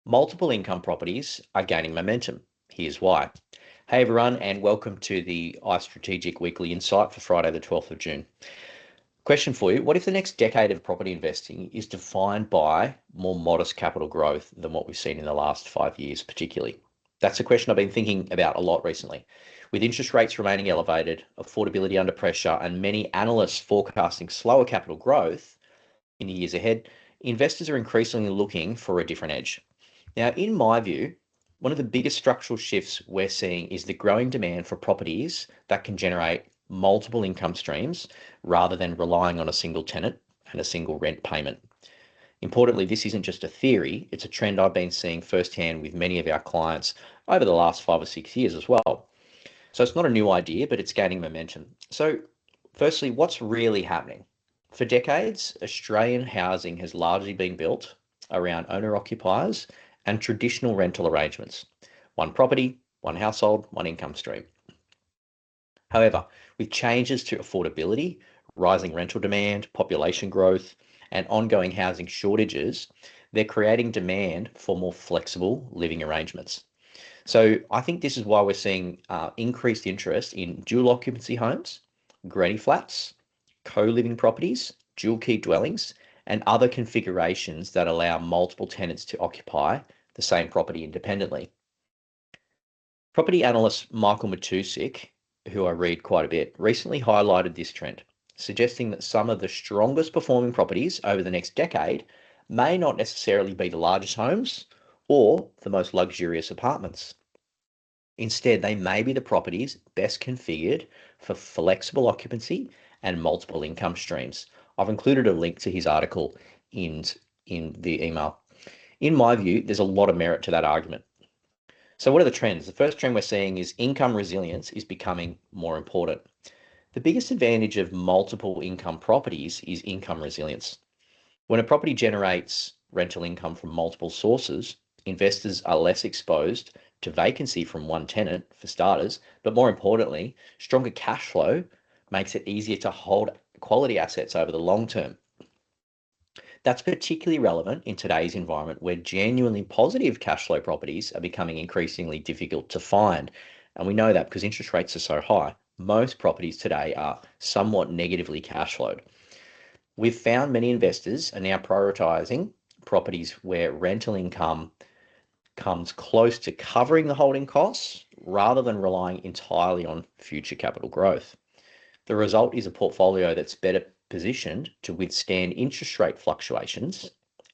Multiple income properties are gaining momentum. Here's why. Hey everyone, and welcome to the iStrategic Weekly Insight for Friday, the 12th of June. Question for you. What if the next decade of property investing is defined by more modest capital growth than what we've seen in the last 5 years, particularly? That's a question I've been thinking about a lot recently. With interest rates remaining elevated, affordability under pressure, and many analysts forecasting slower capital growth in the years ahead, investors are increasingly looking for a different edge. Now, in my view, one of the biggest structural shifts we're seeing is the growing demand for properties that can generate multiple income streams rather than relying on a single tenant and a single rent payment. Importantly, this isn't just a theory, it's a trend I've been seeing firsthand with many of our clients over the last 5 or 6 years as well. So it's not a new idea, but it's gaining momentum. So firstly, what's really happening? For decades, Australian housing has largely been built around owner-occupiers and traditional rental arrangements. One property, one household, one income stream. However, with changes to affordability, rising rental demand, population growth, and ongoing housing shortages, they're creating demand for more flexible living arrangements. So I think this is why we're seeing increased interest in dual occupancy homes, granny flats, co-living properties, dual key dwellings, and other configurations that allow multiple tenants to occupy the same property independently. Property analyst Michael Matusik, who I read quite a bit, recently highlighted this trend, suggesting that some of the strongest performing properties over the next decade may not necessarily be the largest homes or the most luxurious apartments. Instead, they may be the properties best configured for flexible occupancy and multiple income streams. I've included a link to his article in the email. In my view, there's a lot of merit to that argument. So what are the trends? The first trend we're seeing is income resilience is becoming more important. The biggest advantage of multiple income properties is income resilience. When a property generates rental income from multiple sources, investors are less exposed to vacancy from one tenant, for starters, but more importantly, stronger cash flow makes it easier to hold quality assets over the long term. That's particularly relevant in today's environment where genuinely positive cash flow properties are becoming increasingly difficult to find. And we know that because interest rates are so high. Most properties today are somewhat negatively cash flowed. We've found many investors are now prioritizing properties where rental income comes close to covering the holding costs rather than relying entirely on future capital growth. The result is a portfolio that's better positioned to withstand interest rate fluctuations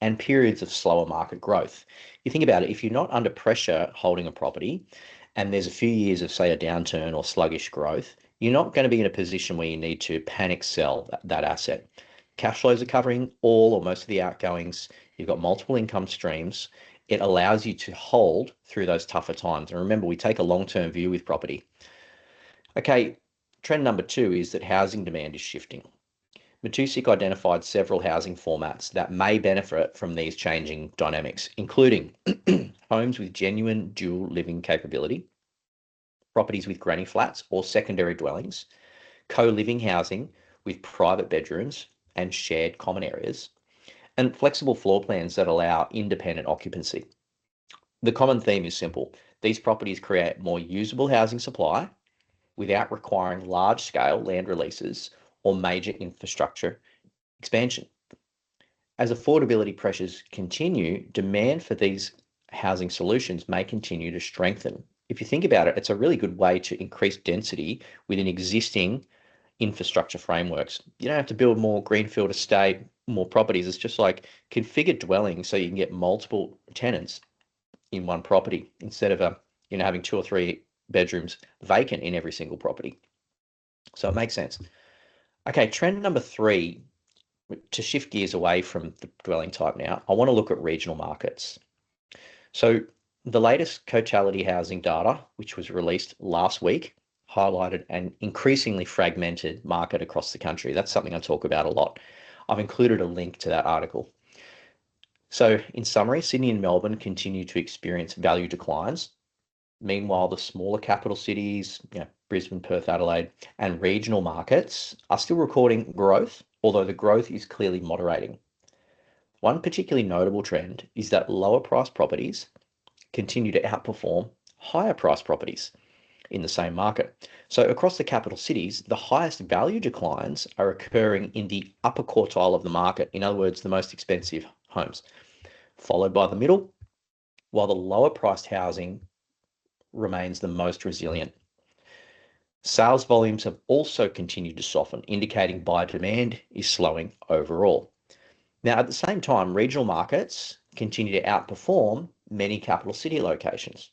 and periods of slower market growth. You think about it, if you're not under pressure holding a property and there's a few years of, say, a downturn or sluggish growth, you're not going to be in a position where you need to panic sell that asset. Cash flows are covering all or most of the outgoings. You've got multiple income streams. It allows you to hold through those tougher times. And remember, we take a long-term view with property. Okay, trend number 2 is that housing demand is shifting. Matusik identified several housing formats that may benefit from these changing dynamics, including homes with genuine dual living capability, properties with granny flats or secondary dwellings, co-living housing with private bedrooms and shared common areas, and flexible floor plans that allow independent occupancy. The common theme is simple. These properties create more usable housing supply without requiring large-scale land releases or major infrastructure expansion. As affordability pressures continue, demand for these housing solutions may continue to strengthen. If you think about it, it's a really good way to increase density within existing infrastructure frameworks. You don't have to build more greenfield estate, more properties. It's just like configured dwelling so you can get multiple tenants in one property instead of having 2 or 3 bedrooms vacant in every single property. So it makes sense. Okay, trend number 3, to shift gears away from the dwelling type now, I want to look at regional markets. So the latest Cotality housing data, which was released last week, highlighted an increasingly fragmented market across the country. That's something I talk about a lot. I've included a link to that article. So in summary, Sydney and Melbourne continue to experience value declines. Meanwhile, the smaller capital cities, Brisbane, Perth, Adelaide, and regional markets are still recording growth, although the growth is clearly moderating. One particularly notable trend is that lower priced properties continue to outperform higher priced properties in the same market. So across the capital cities, the highest value declines are occurring in the upper quartile of the market. In other words, the most expensive homes, followed by the middle, while the lower priced housing remains the most resilient. Sales volumes have also continued to soften, indicating buyer demand is slowing overall. Now, at the same time, regional markets continue to outperform many capital city locations.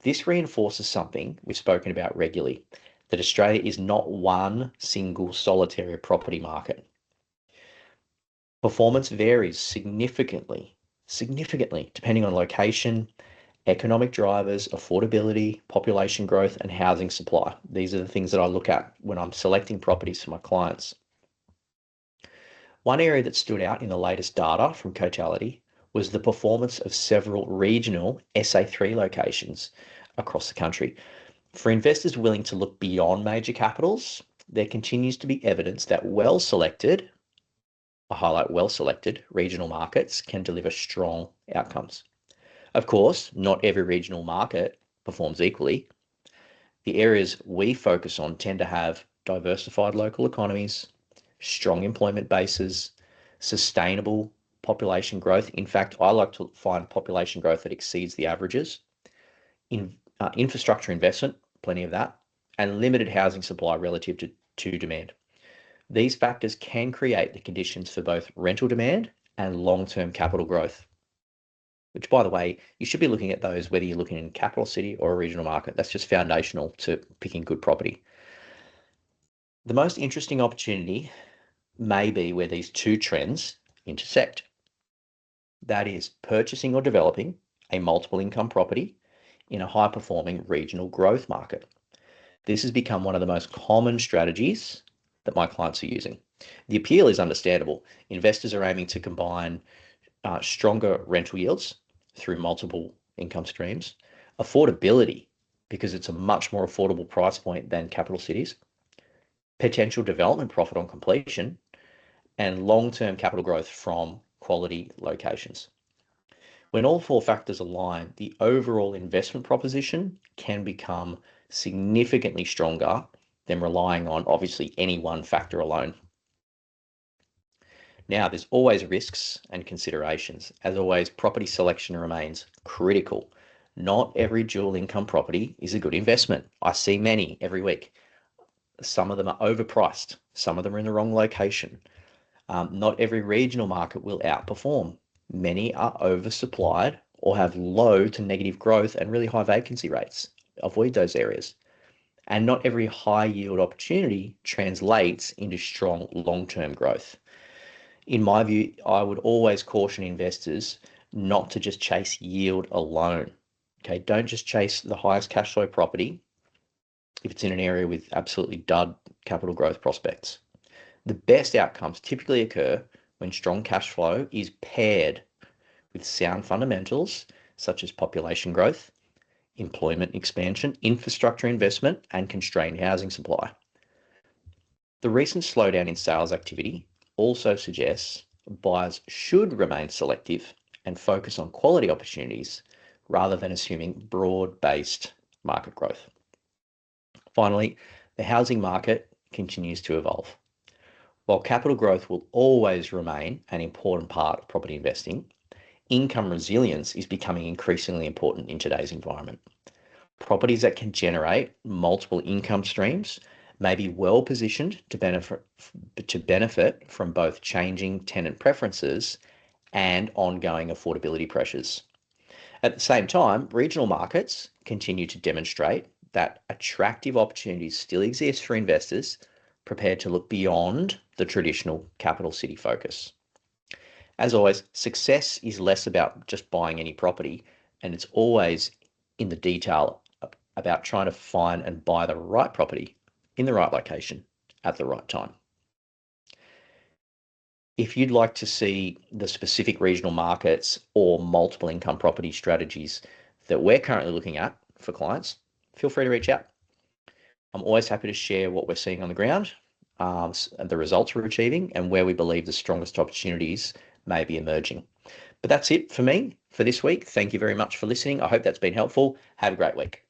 This reinforces something we've spoken about regularly, that Australia is not one single solitary property market. Performance varies significantly, depending on location, economic drivers, affordability, population growth, and housing supply. These are the things that I look at when I'm selecting properties for my clients. One area that stood out in the latest data from Cotality was the performance of several regional SA3 locations across the country. For investors willing to look beyond major capitals, there continues to be evidence that well-selected, I highlight well-selected, regional markets can deliver strong outcomes. Of course, not every regional market performs equally. The areas we focus on tend to have diversified local economies, strong employment bases, sustainable population growth. In fact, I like to find population growth that exceeds the averages. Infrastructure investment, plenty of that, and limited housing supply relative to demand. These factors can create the conditions for both rental demand and long-term capital growth, which, by the way, you should be looking at those whether you're looking in capital city or a regional market. That's just foundational to picking good property. The most interesting opportunity may be where these two trends intersect. That is purchasing or developing a multiple income property in a high-performing regional growth market. This has become one of the most common strategies that my clients are using. The appeal is understandable. Investors are aiming to combine stronger rental yields through multiple income streams, affordability, because it's a much more affordable price point than capital cities, potential development profit on completion, and long-term capital growth from quality locations. When all four factors align, the overall investment proposition can become significantly stronger than relying on, obviously, any one factor alone. Now, there's always risks and considerations. As always, property selection remains critical. Not every dual income property is a good investment. I see many every week. Some of them are overpriced. Some of them are in the wrong location. Not every regional market will outperform. Many are oversupplied or have low to negative growth and really high vacancy rates. Avoid those areas. And not every high yield opportunity translates into strong long-term growth. In my view, I would always caution investors not to just chase yield alone. Okay, don't just chase the highest cash flow property if it's in an area with absolutely dud capital growth prospects. The best outcomes typically occur when strong cash flow is paired with sound fundamentals such as population growth, employment expansion, infrastructure investment, and constrained housing supply. The recent slowdown in sales activity also suggests buyers should remain selective and focus on quality opportunities rather than assuming broad-based market growth. Finally, the housing market continues to evolve. While capital growth will always remain an important part of property investing, income resilience is becoming increasingly important in today's environment. Properties that can generate multiple income streams may be well positioned to benefit from both changing tenant preferences and ongoing affordability pressures. At the same time, regional markets continue to demonstrate that attractive opportunities still exist for investors prepared to look beyond the traditional capital city focus. As always, success is less about just buying any property, and it's always in the detail about trying to find and buy the right property in the right location at the right time. If you'd like to see the specific regional markets or multiple income property strategies that we're currently looking at for clients, feel free to reach out. I'm always happy to share what we're seeing on the ground, the results we're achieving, and where we believe the strongest opportunities may be emerging. But that's it for me for this week. Thank you very much for listening. I hope that's been helpful. Have a great week.